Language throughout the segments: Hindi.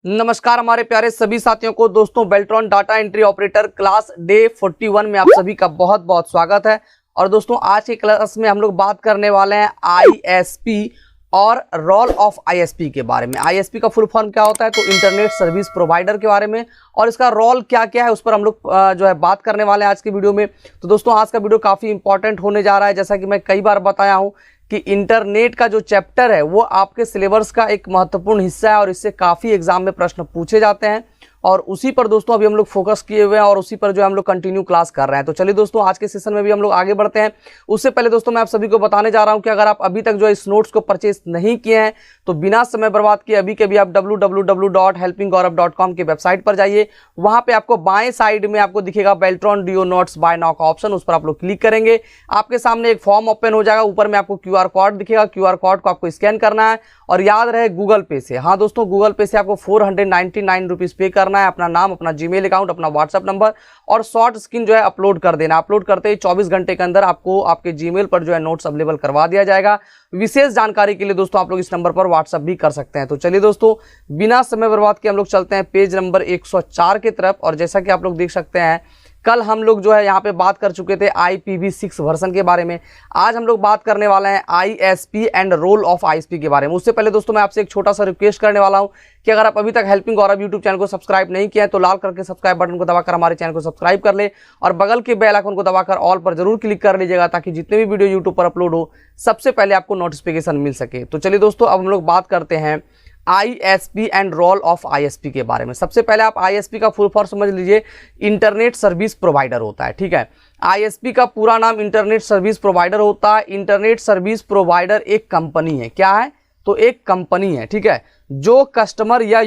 नमस्कार हमारे प्यारे सभी साथियों को। दोस्तों, Beltron data entry operator class day 41 में आप सभी का बहुत बहुत स्वागत है। और दोस्तों, आज के क्लास में हम लोग बात करने वाले हैं आईएसपी और रोल ऑफ आईएसपी के बारे में। आईएसपी का फुल फॉर्म क्या होता है, तो इंटरनेट सर्विस प्रोवाइडर के बारे में, और इसका रोल क्या क्या है उस पर हम लोग जो है बात करने वाले हैं आज की वीडियो में। तो दोस्तों, आज का वीडियो काफ़ी इंपॉर्टेंट होने जा रहा है। जैसा कि मैं कई बार बताया हूँ कि इंटरनेट का जो चैप्टर है वो आपके सिलेबस का एक महत्वपूर्ण हिस्सा है और इससे काफ़ी एग्जाम में प्रश्न पूछे जाते हैं, और उसी पर दोस्तों अभी हम लोग फोकस किए हुए हैं और उसी पर जो हम लोग कंटिन्यू क्लास कर रहे हैं। तो चलिए दोस्तों, आज के सेशन में भी हम लोग आगे बढ़ते हैं। उससे पहले दोस्तों, मैं आप सभी को बताने जा रहा हूं कि अगर आप अभी तक जो है इस नोट्स को परचेस नहीं किए हैं तो बिना समय बर्बाद किए अभी के भी आप www.helpinggaurav.com की वेबसाइट पर जाइए। वहां पे आपको बाएं साइड में आपको दिखेगा Beltron DO notes buy now का ऑप्शन, उस पर आप लोग क्लिक करेंगे। आपके सामने एक फॉर्म ओपन हो जाएगा, ऊपर में आपको क्यूआर कोड दिखेगा। क्यूआर कोड को आपको स्कैन करना है और याद रहे गूगल पे से। हाँ दोस्तों, गूगल पे से आपको 499 रुपीज पे करना है। अपना नाम, अपना जीमेल अकाउंट, अपना व्हाट्सएप नंबर और शॉर्ट स्क्रीन जो है अपलोड कर देना। अपलोड करते ही 24 घंटे के अंदर आपको आपके जीमेल पर जो है नोट्स अवेलेबल करवा दिया जाएगा। विशेष जानकारी के लिए दोस्तों आप लोग इस नंबर पर व्हाट्सएप भी कर सकते हैं। तो चलिए दोस्तों, बिना समय बर्बाद किए हम लोग चलते हैं पेज नंबर 104 की तरफ। और जैसा कि आप लोग देख सकते हैं, कल हम लोग जो है यहाँ पे बात कर चुके थे IPv6 वर्जन के बारे में। आज हम लोग बात करने वाले हैं ISP and role of ISP के बारे में। उससे पहले दोस्तों, मैं आपसे एक छोटा सा रिक्वेस्ट करने वाला हूँ कि अगर आप अभी तक हेल्पिंग गौरव यूट्यूब चैनल को सब्सक्राइब नहीं किया है तो लाल करके सब्सक्राइब बटन को दबाकर हमारे चैनल को सब्सक्राइब कर ले और बगल के बेल आइकन को दबाकर ऑल पर जरूर क्लिक कर लीजिएगा, ताकि जितने भी वीडियो यूट्यूब पर अपलोड हो सबसे पहले आपको नोटिफिकेशन मिल सके। तो चलिए दोस्तों, अब हम लोग बात करते हैं ISP and role of ISP के बारे में। सबसे पहले आप ISP का फुल फॉर्म समझ लीजिए, इंटरनेट सर्विस प्रोवाइडर होता है। ठीक है, ISP का पूरा नाम इंटरनेट सर्विस प्रोवाइडर होता है। इंटरनेट सर्विस प्रोवाइडर एक कंपनी है। क्या है, तो एक कंपनी है। ठीक है, जो कस्टमर या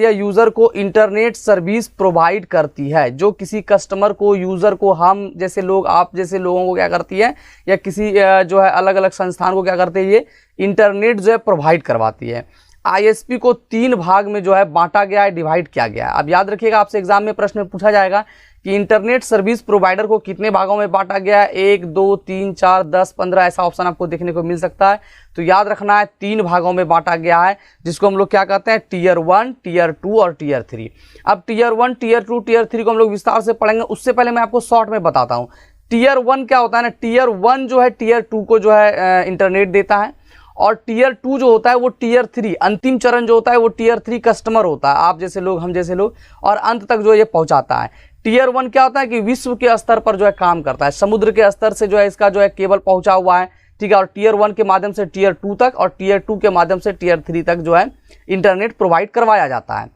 यूजर को इंटरनेट सर्विस प्रोवाइड करती है। जो किसी कस्टमर को, यूजर को, हम जैसे लोग, आप जैसे लोगों को क्या करती है, या किसी जो है अलग अलग संस्थान को क्या करते हैं, ये इंटरनेट जो है प्रोवाइड करवाती है। ISP को 3 भाग में जो है बांटा गया है, डिवाइड किया गया है। अब याद रखिएगा, आपसे एग्जाम में प्रश्न पूछा जाएगा कि इंटरनेट सर्विस प्रोवाइडर को कितने भागों में बांटा गया है। 1, 2, 3, 4, 10, 15 ऐसा ऑप्शन आपको देखने को मिल सकता है। तो याद रखना है 3 भागों में बांटा गया है, जिसको हम लोग क्या कहते हैं, टीयर 1, टीयर 2 और टीयर 3। अब टीयर 1, टीयर 2, टीयर 3 को हम लोग विस्तार से पढ़ेंगे। उससे पहले मैं आपको शॉर्ट में बताता हूँ टीयर 1 क्या होता है ना। टीयर 1 जो है टीयर 2 को जो है इंटरनेट देता है, और टीयर 2 जो होता है वो टीयर 3, अंतिम चरण जो होता है वो टीयर 3 कस्टमर होता है, आप जैसे लोग, हम जैसे लोग, और अंत तक जो ये पहुंचाता है। टीयर 1 क्या होता है कि विश्व के स्तर पर जो है काम करता है, समुद्र के स्तर से जो है इसका जो है केबल पहुंचा हुआ है। ठीक है, और टीयर 1 के माध्यम से टीयर 2 तक, और टीयर 2 के माध्यम से टीयर 3 तक जो है इंटरनेट प्रोवाइड करवाया जाता है।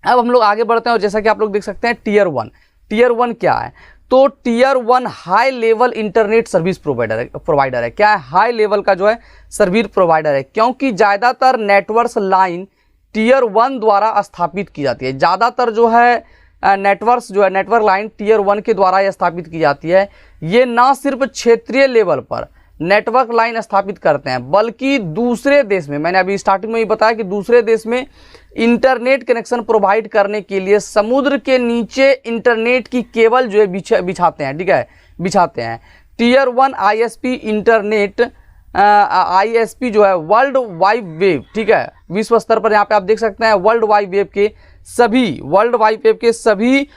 अब हम लोग आगे बढ़ते हैं, और जैसा कि आप लोग देख सकते हैं टीयर 1 क्या है, तो tier 1 high level internet service provider है। क्या है, हाई लेवल का जो है सर्विस प्रोवाइडर है, क्योंकि ज़्यादातर नेटवर्क लाइन टीयर 1 द्वारा स्थापित की जाती है। ज़्यादातर जो है नेटवर्क लाइन टीयर 1 के द्वारा स्थापित की जाती है। ये ना सिर्फ क्षेत्रीय लेवल पर नेटवर्क लाइन स्थापित करते हैं, बल्कि दूसरे देश में, मैंने अभी स्टार्टिंग में ही बताया कि दूसरे देश में इंटरनेट कनेक्शन प्रोवाइड करने के लिए समुद्र के नीचे इंटरनेट की केबल जो है बिछाते हैं। ठीक है, बिछाते हैं। टीयर 1 ISP जो है वर्ल्ड वाइड वेब, ठीक है, विश्व स्तर पर यहाँ पे आप देख सकते हैं वर्ल्ड वाइड वेब के सभी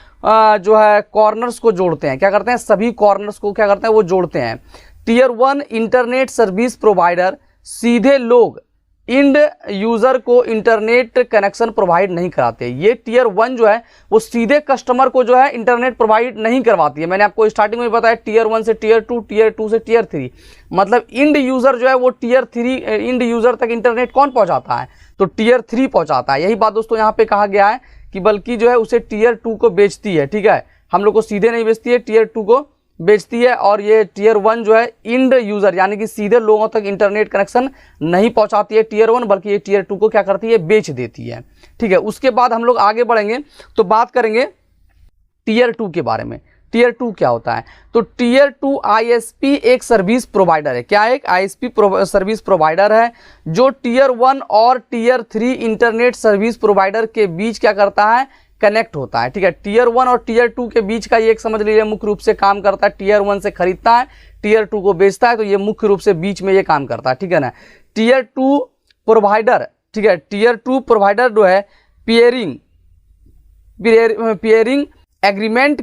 जो है कॉर्नर्स को जोड़ते हैं। क्या करते हैं, सभी कॉर्नर्स को क्या करते हैं, वो जोड़ते हैं। टीयर 1 इंटरनेट सर्विस प्रोवाइडर सीधे लोग इंड यूजर को इंटरनेट कनेक्शन प्रोवाइड नहीं कराते। ये टीयर 1 जो है वो सीधे कस्टमर को जो है इंटरनेट प्रोवाइड नहीं करवाती है। मैंने आपको स्टार्टिंग में बताया टीयर 1 से टीयर 2, टीयर 2 से टीयर 3, मतलब इंड यूजर जो है वो टीयर 3, इंड यूजर तक इंटरनेट कौन पहुंचाता है, तो टीयर 3 पहुंचाता है। यही बात दोस्तों यहाँ पे कहा गया है कि बल्कि जो है उसे टीयर 2 को बेचती है। ठीक है, हम लोग को सीधे नहीं बेचती है, टीयर 2 को बेचती है। और ये टीयर 1 जो है इंड यूजर यानी कि सीधे लोगों तक इंटरनेट कनेक्शन नहीं पहुंचाती है टीयर 1, बल्कि ये टीयर 2 को क्या करती है, बेच देती है। ठीक है, उसके बाद हम लोग आगे बढ़ेंगे तो बात करेंगे टीयर 2 के बारे में। टीयर 2 क्या होता है, तो टीयर 2 ISP एक सर्विस प्रोवाइडर है। क्या, एक ISP सर्विस प्रोवाइडर है जो टीयर 1 और टीयर 3 इंटरनेट सर्विस प्रोवाइडर के बीच क्या करता है, कनेक्ट होता है। ठीक है, टीयर 1 और टीयर 2 के बीच का ये एक समझ लीजिए मुख्य रूप से काम करता है। टीयर 1 से खरीदता है, टीयर 2 को बेचता है, तो ये मुख्य रूप से बीच में ये काम करता है। ठीक है ना, टीयर 2 प्रोवाइडर ठीक है, टीयर 2 प्रोवाइडर जो है पियरिंग एग्रीमेंट्स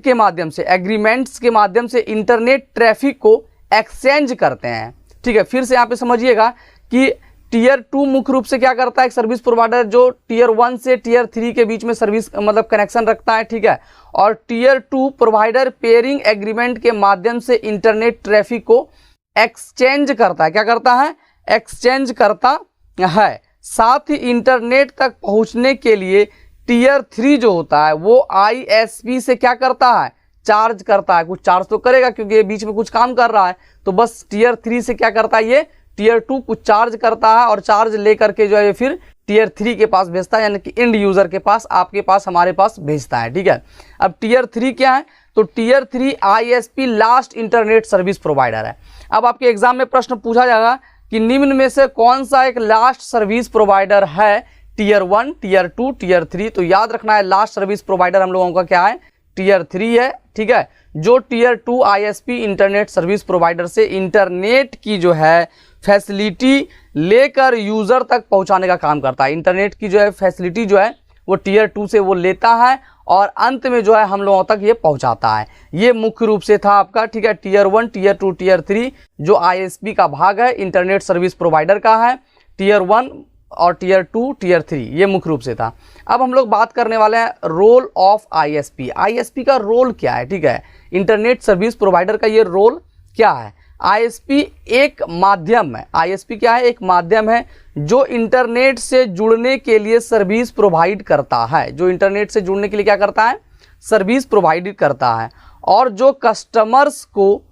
के माध्यम से इंटरनेट ट्रैफिक को एक्सचेंज करते हैं। ठीक है, फिर से यहाँ पे समझिएगा कि टीयर 2 मुख्य रूप से क्या करता है, एक सर्विस प्रोवाइडर जो टीयर 1 से टीयर 3 के बीच में सर्विस मतलब कनेक्शन रखता है। ठीक है, और टीयर 2 प्रोवाइडर पेयरिंग एग्रीमेंट के माध्यम से इंटरनेट ट्रैफिक को एक्सचेंज करता है। क्या करता है? एक्सचेंज करता है। साथ ही इंटरनेट तक पहुंचने के लिए टीयर 3 जो होता है वो ISP से क्या करता है? चार्ज करता है। कुछ चार्ज तो करेगा क्योंकि ये बीच में कुछ काम कर रहा है, तो बस टीयर 3 से क्या करता है, ये टीयर 2 कुछ चार्ज करता है और चार्ज लेकर के जो है फिर टीयर 3 के पास भेजता है, यानी कि एंड यूजर के पास, आपके पास, हमारे पास भेजता है। ठीक है, अब टीयर 3 क्या है? तो tier 3 ISP last internet service provider है। अब आपके एग्जाम में प्रश्न पूछा जाएगा कि निम्न में से कौन सा एक लास्ट सर्विस प्रोवाइडर है, टीयर 1, टीयर 2, टीयर 3? तो याद रखना है लास्ट सर्विस प्रोवाइडर हम लोगों का क्या है? टीयर 3 है। ठीक है, जो tier 2 ISP internet service provider से इंटरनेट की जो है फैसिलिटी लेकर यूजर तक पहुंचाने का काम करता है। इंटरनेट की जो है फैसिलिटी जो है वो टीयर 2 से वो लेता है और अंत में जो है हम लोगों तक ये पहुंचाता है। ये मुख्य रूप से था आपका। ठीक है, टीयर 1, टीयर 2, टीयर 3 जो ISP का भाग है, इंटरनेट सर्विस प्रोवाइडर का है, टीयर 1 और टीयर 2, टीयर 3, ये मुख्य रूप से था। अब हम लोग बात करने वाले हैं रोल ऑफ ISP। ISP का रोल क्या है? ठीक है, इंटरनेट सर्विस प्रोवाइडर का ये रोल क्या है? ISP एक माध्यम है। ISP क्या है? एक माध्यम है जो इंटरनेट से जुड़ने के लिए सर्विस प्रोवाइड करता है। जो इंटरनेट से जुड़ने के लिए क्या करता है? सर्विस प्रोवाइड करता है, और जो कस्टमर्स को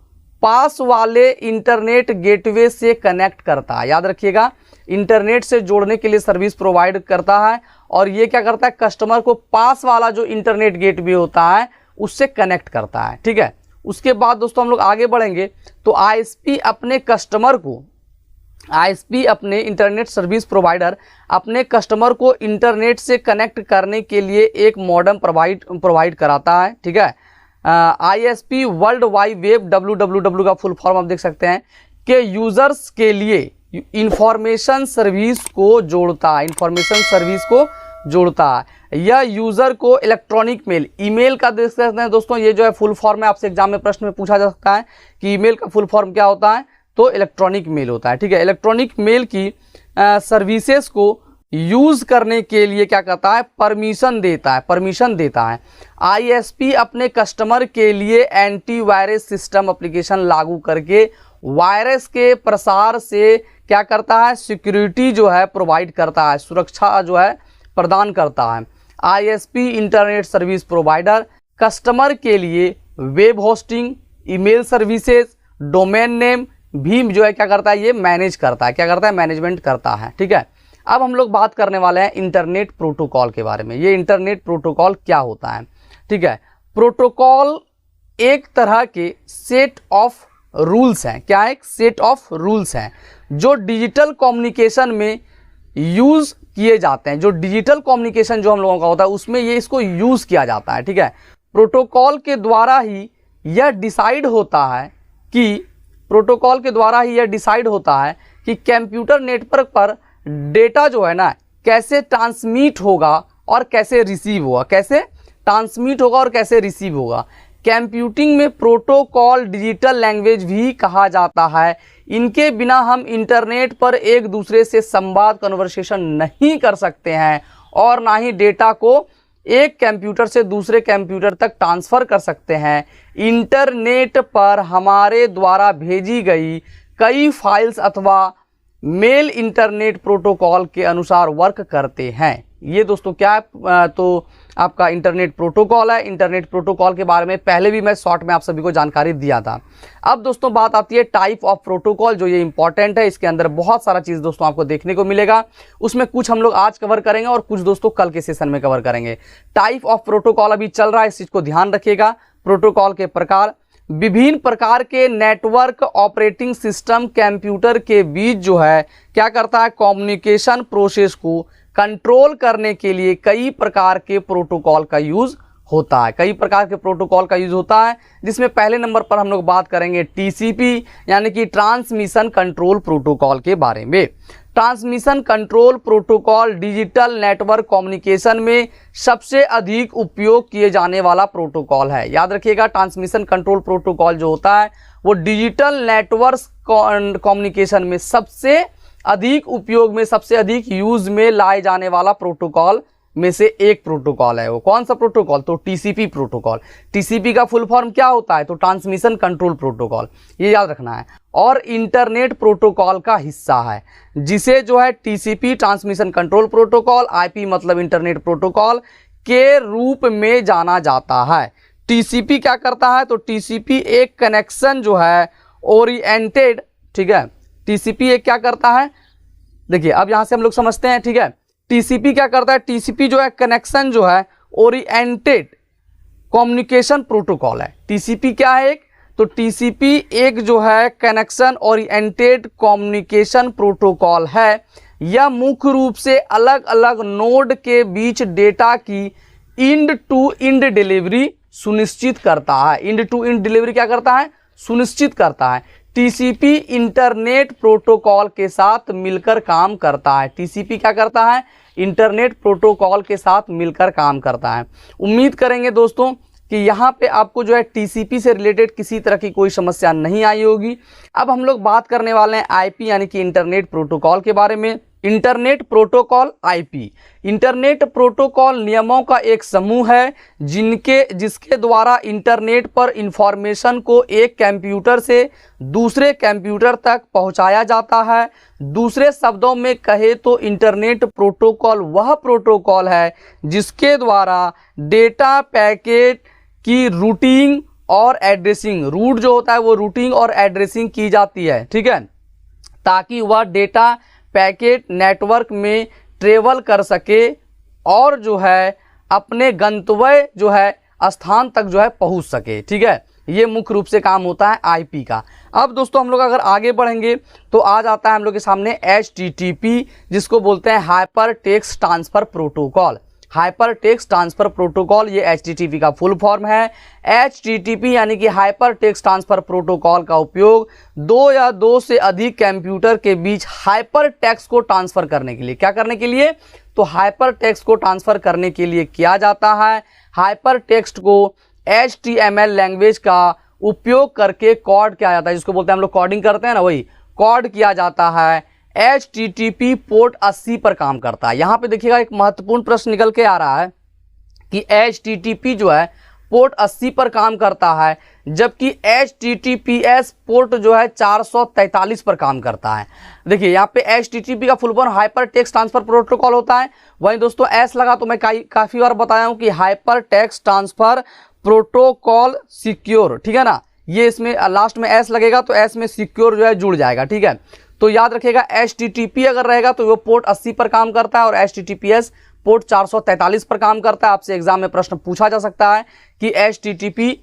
पास वाले इंटरनेट गेटवे से कनेक्ट करता है। याद रखिएगा, इंटरनेट से जोड़ने के लिए सर्विस प्रोवाइड करता है और ये क्या करता है? कस्टमर को पास वाला जो इंटरनेट गेटवे होता है उससे कनेक्ट करता है। ठीक है, उसके बाद दोस्तों हम लोग आगे बढ़ेंगे तो ISP अपने इंटरनेट सर्विस प्रोवाइडर अपने कस्टमर को इंटरनेट से कनेक्ट करने के लिए एक मॉडेम प्रोवाइड कराता है। ठीक है, ISP world wide web WWW का फुल फॉर्म आप देख सकते हैं कि यूजर्स के लिए इंफॉर्मेशन सर्विस को जोड़ता है। यह यूजर को इलेक्ट्रॉनिक मेल, ईमेल का देख सकते हैं दोस्तों, ये जो है फुल फॉर्म है। आपसे एग्जाम में प्रश्न में पूछा जा सकता है कि ईमेल का फुल फॉर्म क्या होता है, तो इलेक्ट्रॉनिक मेल होता है। ठीक है, इलेक्ट्रॉनिक मेल की सर्विसेज को यूज करने के लिए क्या करता है? परमिशन देता है। ISP अपने कस्टमर के लिए एंटीवायरस सिस्टम एप्लीकेशन लागू करके वायरस के प्रसार से क्या करता है? सिक्योरिटी जो है प्रोवाइड करता है, सुरक्षा जो है प्रदान करता है। ISP internet service provider customer के लिए web hosting, email services, domain name भी जो है क्या करता है? ये मैनेज करता है। क्या करता है? मैनेजमेंट करता है। ठीक है, अब हम लोग बात करने वाले हैं इंटरनेट प्रोटोकॉल के बारे में। ये इंटरनेट प्रोटोकॉल क्या होता है? ठीक है, प्रोटोकॉल एक तरह के सेट ऑफ रूल्स हैं। क्या है? एक सेट ऑफ रूल्स हैं जो डिजिटल कम्युनिकेशन में यूज किए जाते हैं। जो डिजिटल कम्युनिकेशन जो हम लोगों का होता है उसमें ये इसको यूज किया जाता है। ठीक है, प्रोटोकॉल के द्वारा ही यह डिसाइड होता है कि कंप्यूटर नेटवर्क पर डेटा जो है ना कैसे ट्रांसमिट होगा और कैसे रिसीव होगा। कंप्यूटिंग में प्रोटोकॉल डिजिटल लैंग्वेज भी कहा जाता है। इनके बिना हम इंटरनेट पर एक दूसरे से संवाद कन्वर्सेशन नहीं कर सकते हैं और ना ही डेटा को एक कंप्यूटर से दूसरे कंप्यूटर तक ट्रांसफर कर सकते हैं। इंटरनेट पर हमारे द्वारा भेजी गई कई फाइल्स अथवा मेल इंटरनेट प्रोटोकॉल के अनुसार वर्क करते हैं। ये दोस्तों क्या है? तो आपका इंटरनेट प्रोटोकॉल है। इंटरनेट प्रोटोकॉल के बारे में पहले भी मैं शॉर्ट में आप सभी को जानकारी दिया था। अब दोस्तों बात आती है टाइप ऑफ प्रोटोकॉल, जो ये इंपॉर्टेंट है। इसके अंदर बहुत सारा चीज़ दोस्तों आपको देखने को मिलेगा। उसमें कुछ हम लोग आज कवर करेंगे और कुछ दोस्तों कल के सेशन में कवर करेंगे। टाइप ऑफ प्रोटोकॉल अभी चल रहा है, इस चीज़ को ध्यान रखिएगा। प्रोटोकॉल के प्रकार, विभिन्न प्रकार के नेटवर्क ऑपरेटिंग सिस्टम कंप्यूटर के बीच जो है क्या करता है? कम्युनिकेशन प्रोसेस को कंट्रोल करने के लिए कई प्रकार के प्रोटोकॉल का यूज होता है। जिसमें पहले नंबर पर हम लोग बात करेंगे TCP यानी कि ट्रांसमिशन कंट्रोल प्रोटोकॉल के बारे में। Transmission control protocol digital network communication में सबसे अधिक उपयोग किए जाने वाला प्रोटोकॉल है। याद रखिएगा, ट्रांसमिशन कंट्रोल प्रोटोकॉल जो होता है वो डिजिटल नेटवर्क कम्युनिकेशन में सबसे अधिक उपयोग में, सबसे अधिक यूज में लाए जाने वाला प्रोटोकॉल में से एक प्रोटोकॉल है। वो कौन सा प्रोटोकॉल? तो टीसीपी प्रोटोकॉल। टीसीपी का फुल फॉर्म क्या होता है? तो ट्रांसमिशन कंट्रोल प्रोटोकॉल, ये याद रखना है। और इंटरनेट प्रोटोकॉल का हिस्सा है, जिसे जो है TCP transmission control protocol, IP मतलब इंटरनेट प्रोटोकॉल के रूप में जाना जाता है। टीसीपी क्या करता है? तो टीसीपी एक कनेक्शन जो है ओरिएंटेड, ठीक है, टीसीपी एक क्या करता है, देखिए अब यहां से हम लोग समझते हैं, ठीक है। टीसीपी क्या करता है? टीसीपी जो है कनेक्शन जो है ओरिएंटेड कम्युनिकेशन प्रोटोकॉल है। टीसीपी क्या है? एक तो टीसीपी एक जो है कनेक्शन ओरिएंटेड कम्युनिकेशन प्रोटोकॉल है। यह मुख्य रूप से अलग अलग नोड के बीच डेटा की इंड टू इंड डिलीवरी सुनिश्चित करता है। इंड टू इंड डिलीवरी क्या करता है? सुनिश्चित करता है। टीसीपी इंटरनेट प्रोटोकॉल के साथ मिलकर काम करता है। टीसीपी क्या करता है? इंटरनेट प्रोटोकॉल के साथ मिलकर काम करता है। उम्मीद करेंगे दोस्तों कि यहाँ पे आपको जो है टीसीपी से रिलेटेड किसी तरह की कोई समस्या नहीं आई होगी। अब हम लोग बात करने वाले हैं आईपी यानी कि इंटरनेट प्रोटोकॉल के बारे में। Internet protocol IP, internet protocol नियमों का एक समूह है जिसके द्वारा इंटरनेट पर इंफॉर्मेशन को एक कंप्यूटर से दूसरे कंप्यूटर तक पहुंचाया जाता है। दूसरे शब्दों में कहे तो इंटरनेट प्रोटोकॉल वह प्रोटोकॉल है जिसके द्वारा डेटा पैकेट की रूटिंग और एड्रेसिंग, रूट जो होता है वो रूटिंग और एड्रेसिंग की जाती है, ठीक है, ताकि वह डेटा पैकेट नेटवर्क में ट्रेवल कर सके और जो है अपने गंतव्य जो है स्थान तक जो है पहुंच सके, ठीक है। ये मुख्य रूप से काम होता है आईपी का। अब दोस्तों हम लोग अगर आगे बढ़ेंगे तो आ जाता है हम लोग के सामने एचटीटीपी, जिसको बोलते हैं hyper text transfer protocol. Hyper text transfer protocol ये एचटीटीपी का फुल फॉर्म है। एचटीटीपी यानी कि हाइपर टेक्स्ट ट्रांसफर प्रोटोकॉल का उपयोग दो या दो से अधिक कंप्यूटर के बीच हाइपर टेक्स्ट को ट्रांसफर करने के लिए, क्या करने के लिए? तो हाइपर टेक्स्ट को ट्रांसफर करने के लिए किया जाता है। हाइपर टेक्स्ट को HTML लैंग्वेज का उपयोग करके कोड किया जाता है, जिसको बोलते हैं हम लोग कोडिंग करते हैं ना, वही कोड किया जाता है। HTTP पोर्ट 80 पर काम करता है। यहाँ पे देखिएगा एक महत्वपूर्ण प्रश्न निकल के आ रहा है कि HTTP जो है पोर्ट 80 पर काम करता है, जबकि HTTPS पोर्ट जो है 443 पर काम करता है। देखिए यहाँ पे HTTP का full form hyper text transfer protocol होता है। वहीं दोस्तों एस लगा तो मैं काफ़ी बार बताया हूँ कि hyper text transfer protocol secure, ठीक है ना। ये इसमें लास्ट में एस लगेगा तो एस में सिक्योर जो है जुड़ जाएगा, ठीक है। तो याद रखिएगा HTTP अगर रहेगा तो वो पोर्ट 80 पर काम करता है और HTTPS पोर्ट 443 पर काम करता है। आपसे एग्जाम में प्रश्न पूछा जा सकता है कि HTTP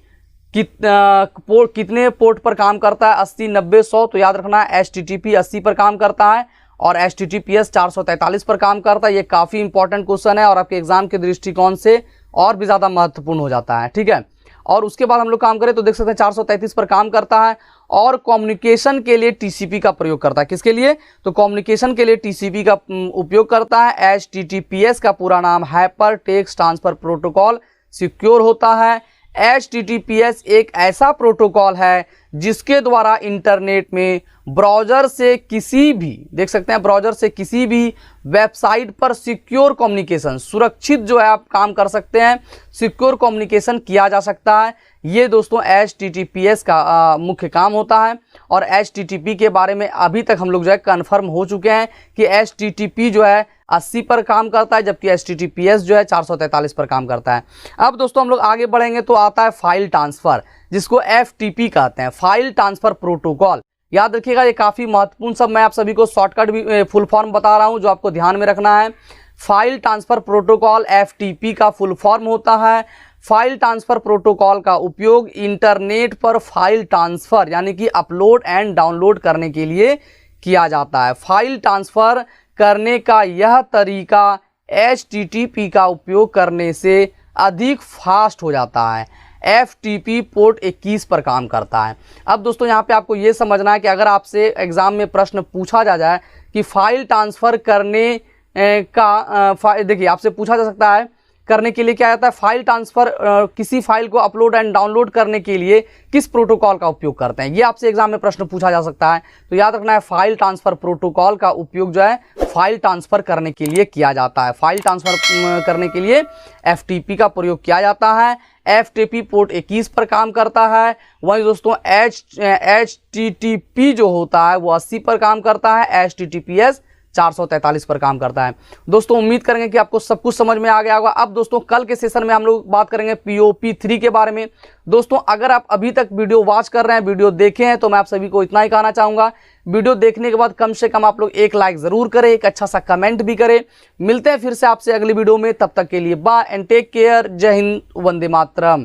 कितने पोर्ट पर काम करता है, 80, 90, 100। तो याद रखना है HTTP 80 पर काम करता है और HTTPS 443 पर काम करता है। ये काफ़ी इंपॉर्टेंट क्वेश्चन है और आपके एग्जाम के दृष्टिकोण से और भी ज़्यादा महत्वपूर्ण हो जाता है, ठीक है। और उसके बाद हम लोग काम करें तो देख सकते हैं 433 पर काम करता है और कम्युनिकेशन के लिए टीसीपी का प्रयोग करता है। किसके लिए? तो कम्युनिकेशन के लिए टीसीपी का उपयोग करता है। HTTPS का पूरा नाम hyper text transfer protocol secure होता है। HTTPS एक ऐसा प्रोटोकॉल है जिसके द्वारा इंटरनेट में ब्राउज़र से किसी भी, देख सकते हैं, ब्राउज़र से किसी भी वेबसाइट पर सिक्योर कम्युनिकेशन, सुरक्षित जो है आप काम कर सकते हैं, सिक्योर कम्युनिकेशन किया जा सकता है। ये दोस्तों HTTPS का मुख्य काम होता है। और HTTP के बारे में अभी तक हम लोग जो है कन्फर्म हो चुके हैं कि HTTP जो है 80 पर काम करता है, जबकि HTTPS जो है 443 पर काम करता है। अब दोस्तों हम लोग आगे बढ़ेंगे तो आता है फाइल ट्रांसफ़र, जिसको FTP कहते हैं, फाइल ट्रांसफ़र प्रोटोकॉल। याद रखिएगा ये काफ़ी महत्वपूर्ण, सब मैं आप सभी को शॉर्टकट भी फुल फॉर्म बता रहा हूँ जो आपको ध्यान में रखना है। फाइल ट्रांसफ़र प्रोटोकॉल FTP का फुल फॉर्म होता है। फाइल ट्रांसफ़र प्रोटोकॉल का उपयोग इंटरनेट पर फाइल ट्रांसफ़र यानी कि अपलोड एंड डाउनलोड करने के लिए किया जाता है। फाइल ट्रांसफ़र करने का यह तरीका HTTP का उपयोग करने से अधिक फास्ट हो जाता है। FTP पोर्ट 21 पर काम करता है। अब दोस्तों यहाँ पे आपको ये समझना है कि अगर आपसे एग्जाम में प्रश्न पूछा जाए कि फाइल ट्रांसफ़र करने देखिए आपसे पूछा जा सकता है करने के लिए क्या आता है, फाइल ट्रांसफ़र किसी फाइल को अपलोड एंड डाउनलोड करने के लिए किस प्रोटोकॉल का उपयोग करते हैं, ये आपसे एग्जाम में प्रश्न पूछा जा सकता है। तो याद रखना है फाइल ट्रांसफ़र प्रोटोकॉल का उपयोग जो है फाइल ट्रांसफ़र करने के लिए किया जाता है। फाइल ट्रांसफ़र करने के लिए FTP का प्रयोग किया जाता है। FTP पोर्ट 21 पर काम करता है। वहीं दोस्तों HTTP जो होता है वो 80 पर काम करता है। HTTPS 443 पर काम करता है। दोस्तों उम्मीद करेंगे कि आपको सब कुछ समझ में आ गया होगा। अब दोस्तों कल के सेशन में हम लोग बात करेंगे POP3 के बारे में। दोस्तों अगर आप अभी तक वीडियो वॉच कर रहे हैं, वीडियो देखे हैं, तो मैं आप सभी को इतना ही कहना चाहूँगा, वीडियो देखने के बाद कम से कम आप लोग एक लाइक ज़रूर करें, एक अच्छा सा कमेंट भी करें। मिलते हैं फिर से आपसे अगली वीडियो में, तब तक के लिए बाय एंड टेक केयर। जय हिंद, वंदे मातरम।